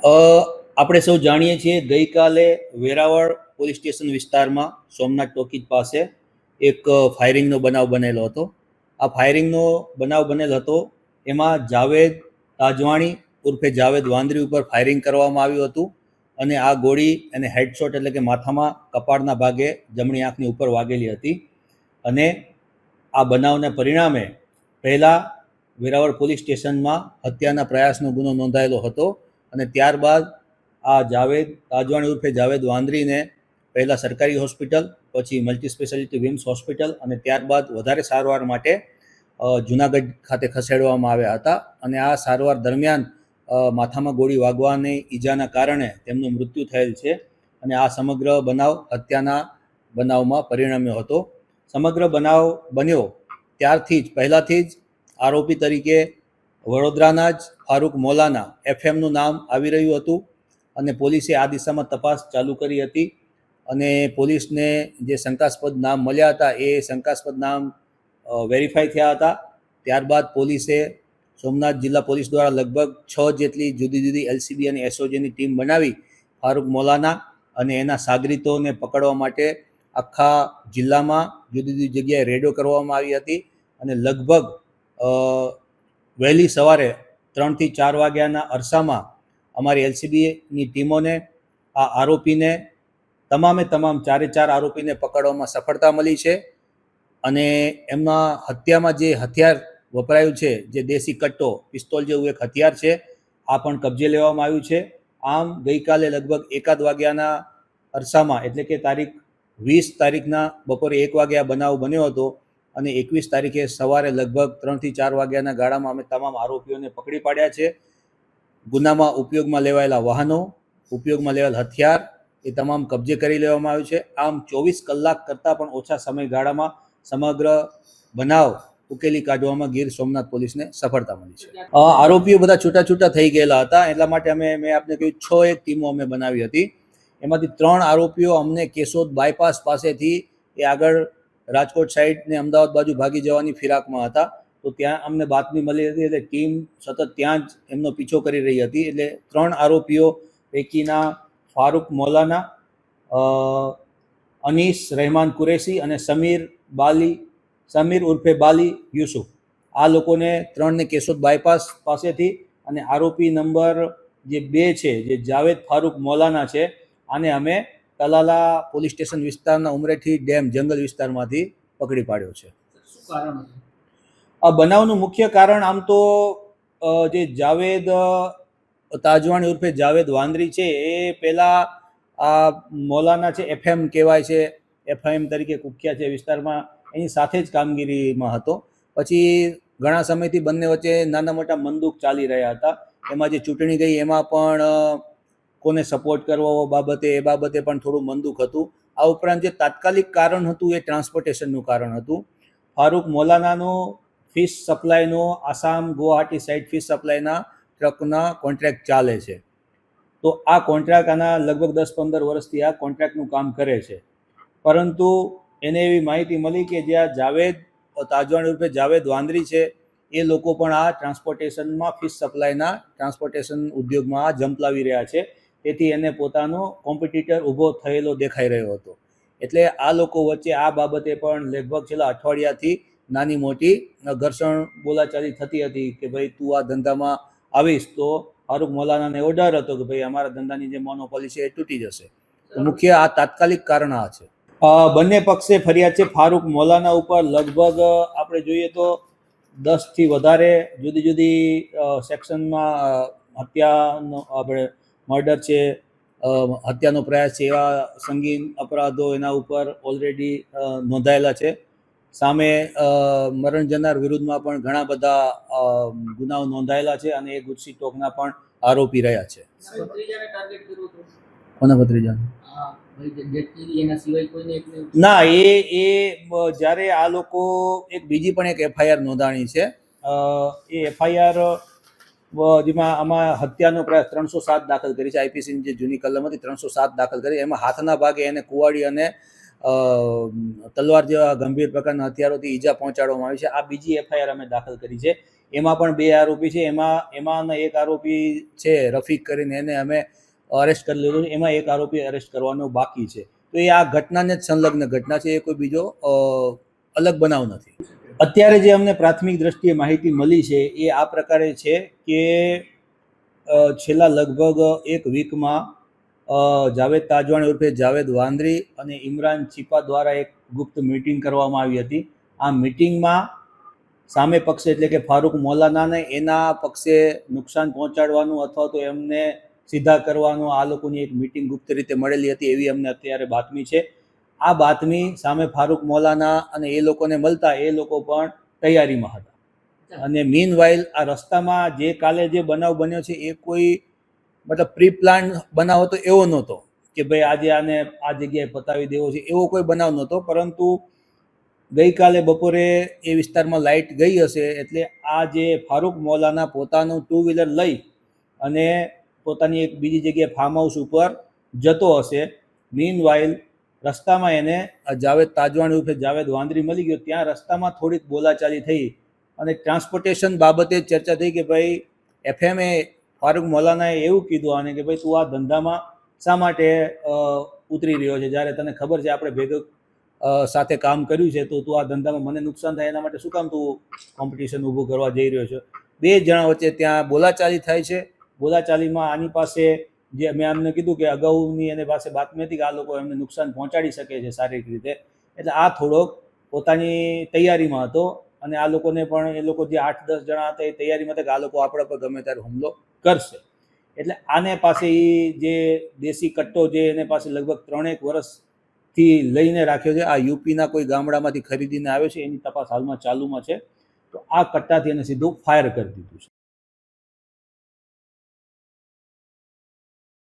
આપણે સૌ જાણીએ છીએ ગઈકાલે વેરાવળ પોલીસ સ્ટેશન વિસ્તારમાં સોમનાથ ટોકીજ પાસે એક ફાયરિંગનો બનાવ બનેલો હતો. આ ફાયરિંગનો બનાવ બનેલ હતો એમાં જાવેદ તાજવાણી ઉર્ફે જાવેદ વાંદરી ઉપર ફાયરિંગ કરવામાં આવ્યું હતું અને આ ગોળી એને હેડશોટ એટલે કે માથામાં કપાળના ભાગે જમણી આંખની ઉપર વાગેલી હતી. અને આ બનાવને પરિણામે પહેલાં વેરાવળ પોલીસ સ્ટેશનમાં હત્યાના પ્રયાસનો ગુનો નોંધાયેલો હતો અને ત્યારબાદ આ જાવેદ તાજવાણી ઉર્ફે જાવેદ વાંદરીને પહેલાં સરકારી હોસ્પિટલ, પછી મલ્ટી સ્પેશિયાલિટી વિમ્સ હોસ્પિટલ અને ત્યારબાદ વધારે સારવાર માટે જૂનાગઢ ખાતે ખસેડવામાં આવ્યા હતા. અને આ સારવાર દરમિયાન માથામાં ગોળી વાગવાની ઈજાના કારણે તેમનું મૃત્યુ થયેલ છે અને આ સમગ્ર બનાવ હત્યાના બનાવમાં પરિણમ્યો હતો. સમગ્ર બનાવ બન્યો ત્યારથી જ પહેલાંથી જ આરોપી તરીકે વડોદરાના જ ફારૂક મોલાના એફએમનું નામ આવી રહ્યું હતું અને પોલીસે આ દિશામાં તપાસ ચાલુ કરી હતી. અને પોલીસને જે શંકાસ્પદ નામ મળ્યા હતા એ શંકાસ્પદ નામ વેરીફાઈ થયા હતા. ત્યારબાદ પોલીસે સોમનાથ જિલ્લા પોલીસ દ્વારા લગભગ 6 જેટલી જુદી જુદી એલસીબી અને એસઓજીની ટીમ બનાવી ફારૂક મોલાના અને એના સાગરીતોને પકડવા માટે આખા જિલ્લામાં જુદી જુદી જગ્યાએ રેડો કરવામાં આવી હતી. અને લગભગ વહેલી સવારે 3 થી 4 વાગ્યાના અરસામાં અમારી એલસીબીની ટીમોને આ આરોપીને તમામ 4 આરોપીને પકડવામાં સફળતા મળી છે. અને એમના હત્યામાં જે હથિયાર વપરાયું છે, જે દેશી કટ્ટો પિસ્તોલ જેવું એક હથિયાર છે, આ પણ કબજે લેવામાં આવ્યું છે. આમ ગઈકાલે લગભગ 1 વાગ્યાના અરસામાં એટલે કે તારીખ 20 તારીખના બપોરે 1 વાગે આ બનાવ બન્યો હતો અને 21 તારીખે સવારે લગભગ 3 થી 4 વાગ્યાના ગાળામાં અમે તમામ આરોપીઓને પકડી પાડ્યા છે. ગુનામાં ઉપયોગમાં લેવાયેલા વાહનો, ઉપયોગમાં લેવાયેલ હથિયાર એ તમામ કબજે કરી લેવામાં આવ્યું છે. આમ 24 કલાક કરતાં પણ ઓછા સમયગાળામાં સમગ્ર બનાવ ઉકેલી કાઢવામાં ગીર સોમનાથ પોલીસને સફળતા મળી છે. આરોપીઓ બધા છૂટા થઈ ગયેલા હતા, એટલા માટે મેં આપને કહ્યું 6 એક ટીમો અમે બનાવી હતી. એમાંથી 3 આરોપીઓ અમને કેશોદ બાયપાસ પાસેથી એ આગળ રાજકોટ સાઈડ ને અમદાવાદ બાજુ ભાગી જવાની ફિરાકમાં હતા. તો ત્યાં અમને બાતમી મળી હતી એટલે ટીમ સતત ત્યાં જ એમનો પીછો કરી રહી હતી. એટલે 3 આરોપીઓ પૈકીના ફારૂક મોલાના, અનીસ રહેમાન કુરેશી અને સમીર ઉર્ફે બાલી યુસુફ, આ લોકોને 3ને કેશોદ બાયપાસ પાસેથી અને આરોપી નંબર જે 2 છે, જે જાવેદ ફારૂક મોલાના છે, આને અમે તલાલા પોલીસ સ્ટેશન વિસ્તારના ઉમરેઠી ડેમ જંગલ વિસ્તારમાંથી પકડી પાડ્યો છે. શું કારણ? આ બનાવનું મુખ્ય કારણ આમ તો જે જાવેદ તાજવાણી ઉર્ફે જાવેદ વાંદરી છે એ પહેલાં આ મોલાના છે, એફએમ કહેવાય છે, એફએમ તરીકે કુખ્યા છે વિસ્તારમાં, એની સાથે જ કામગીરીમાં હતો. પછી ઘણા સમયથી બંને વચ્ચે નાના મોટા મનદુખ ચાલી રહ્યા હતા. એમાં જે ચૂંટણી ગઈ એમાં પણ કોને સપોર્ટ કરવો એ બાબતે પણ થોડું મનદુખ હતું. આ ઉપરાંત જે તાત્કાલિક કારણ હતું એ ટ્રાન્સપોર્ટેશનનું કારણ હતું. ફારૂક મોલાનાનો ફિશ સપ્લાયનો આસામ ગુવાહાટી સાઇડ ફિશ સપ્લાયના ટ્રકના કોન્ટ્રાક્ટ ચાલે છે. તો આ કોન્ટ્રાક્ટ આના લગભગ 10-15 વર્ષથી આ કોન્ટ્રાક્ટનું કામ કરે છે. પરંતુ એને એવી માહિતી મળી કે જ્યાં જાવેદ તાજવાણી ઉર્ફે જાવેદ વાંદરી છે એ લોકો પણ આ ટ્રાન્સપોર્ટેશનમાં ફિશ સપ્લાયના ટ્રાન્સપોર્ટેશન ઉદ્યોગમાં આ ઝંપલાવી રહ્યા છે. તેથી એને પોતાનો કોમ્પિટિટર ઊભો થયેલો દેખાઈ રહ્યો હતો. એટલે આ લોકો વચ્ચે આ બાબતે પણ લગભગ છેલ્લા અઠવાડિયાથી નાની મોટી ઘર્ષણ બોલાચાલી થતી હતી કે ભાઈ તું આ ધંધામાં આવીશ તો ફારૂક મોલાનાને એવો ડર હતો કે ભાઈ અમારા ધંધાની જે મોનોપોલી છે એ તૂટી જશે. તો મુખ્ય આ તાત્કાલિક કારણ આ છે. બંને પક્ષે ફરિયાદ છે. ફારૂક મોલાના ઉપર લગભગ આપણે જોઈએ તો 10 થી વધારે જુદી જુદી સેક્શનમાં હત્યાનો આપણે મર્ડર છે, હત્યાનો પ્રયાસ છે, એવા સંગીન અપરાધો એના ઉપર ઓલરેડી નોંધાયેલા છે. સામે મરણ જનાર વિરુદ્ધમાં પણ ઘણા બધા ગુનાઓ નોંધાયેલા છે અને એ ગુજસી ટોકના પણ આરોપી રહ્યા છે. કોના ભત્રીજાને? ના, એ જ્યારે આ લોકો બીજી પણ એક એફઆઈઆર નોંધાણી છે. એ એફઆઈઆર જેમાં આમાં હત્યાનો પ્રયાસ 307 દાખલ કરી છે. આઈપીસીની જે જૂની કલમ હતી 307 દાખલ કરી. એમાં હાથના ભાગે એને કુવાડી અને તલવાર જેવા ગંભીર પ્રકારના હથિયારોથી ઈજા પહોંચાડવામાં આવી છે. આ બીજી એફઆઈઆર અમે દાખલ કરી છે. એમાં પણ 2 આરોપી છે. એમાંનો એક આરોપી છે રફીક કરીને, એને અમે અરેસ્ટ કરી લીધો છે. એમાં એક આરોપી અરેસ્ટ કરવાનો બાકી છે. તો એ આ ઘટનાને જ સંલગ્ન ઘટના છે, એ કોઈ બીજો અલગ બનાવ નથી. અત્યારે જે અમને પ્રાથમિક દ્રષ્ટિએ માહિતી મળી છે એ આ પ્રકારે છે કે છેલ્લા લગભગ એક વીકમાં જાવેદ તાજવાણી ઉર્ફે જાવેદ વાંદરી અને ઇમરાન ચીપા દ્વારા એક ગુપ્ત મીટિંગ કરવામાં આવી હતી. આ મીટિંગમાં સામે પક્ષે એટલે કે ફારૂક મૌલાનાને એના પક્ષે નુકસાન પહોંચાડવાનું અથવા તો એમને સીધા કરવાનું આ લોકોની એક મીટિંગ ગુપ્ત રીતે મળેલી હતી, એવી અમને અત્યારે બાતમી છે. આ બાતમી સામે ફારૂક મૌલાના અને એ લોકોને મળતા એ લોકો પણ તૈયારીમાં હતા. અને મીન વાઇલ આ રસ્તામાં જે કાલે જે બનાવ બન્યો છે એ કોઈ મતલબ પ્રી પ્લાન બનાવ હતો એવો નહોતો કે ભાઈ આજે આને આ જગ્યાએ પતાવી દેવો છે, એવો કોઈ બનાવ નહોતો. પરંતુ ગઈકાલે બપોરે એ વિસ્તારમાં લાઇટ ગઈ હશે એટલે આ જે ફારૂક મૌલાના પોતાનું 2 વ્હીલર લઈ અને પોતાની એક બીજી જગ્યાએ ફાર્મ હાઉસ ઉપર જતો હશે. મીન વાઇલ રસ્તામાં એને જાવેદ તાજવાણી ઉર્ફે જાવેદ વાંદરી મળી ગયો. ત્યાં રસ્તામાં થોડીક બોલાચાલી થઈ અને ટ્રાન્સપોર્ટેશન બાબતે ચર્ચા થઈ કે ભાઈ એફએમએ ફારૂક મૌલાનાએ એવું કીધું આને કે ભાઈ તું આ ધંધામાં શા માટે ઉતરી રહ્યો છે, જ્યારે તને ખબર છે આપણે ભેગો સાથે કામ કર્યું છે, તો તું આ ધંધામાં મને નુકસાન થાય એના માટે શું કામ તું કોમ્પિટિશન ઊભું કરવા જઈ રહ્યો છે. 2 જણા વચ્ચે ત્યાં બોલાચાલી થાય છે. બોલાચાલીમાં આની પાસે જે મેં અમને કીધું કે અગાઉની એની પાસે બાતમી હતી કે આ લોકો એમને નુકસાન પહોંચાડી શકે છે શારીરિક રીતે, એટલે આ થોડોક પોતાની તૈયારીમાં હતો અને આ લોકોને પણ એ લોકો જે 8-10 જણા હતા એ તૈયારીમાં હતા કે આ લોકો આપણા પર ગમે ત્યારે હુમલો કરશે. એટલે આને પાસે એ જે દેશી કટ્ટો જે એને પાસે લગભગ 3-1 વર્ષથી લઈને રાખ્યો છે, આ યુપીના કોઈ ગામડામાંથી ખરીદીને આવ્યો છે, એની તપાસ હાલમાં ચાલુમાં છે. તો આ કટ્ટાથી એને સીધું ફાયર કરી દીધું છે.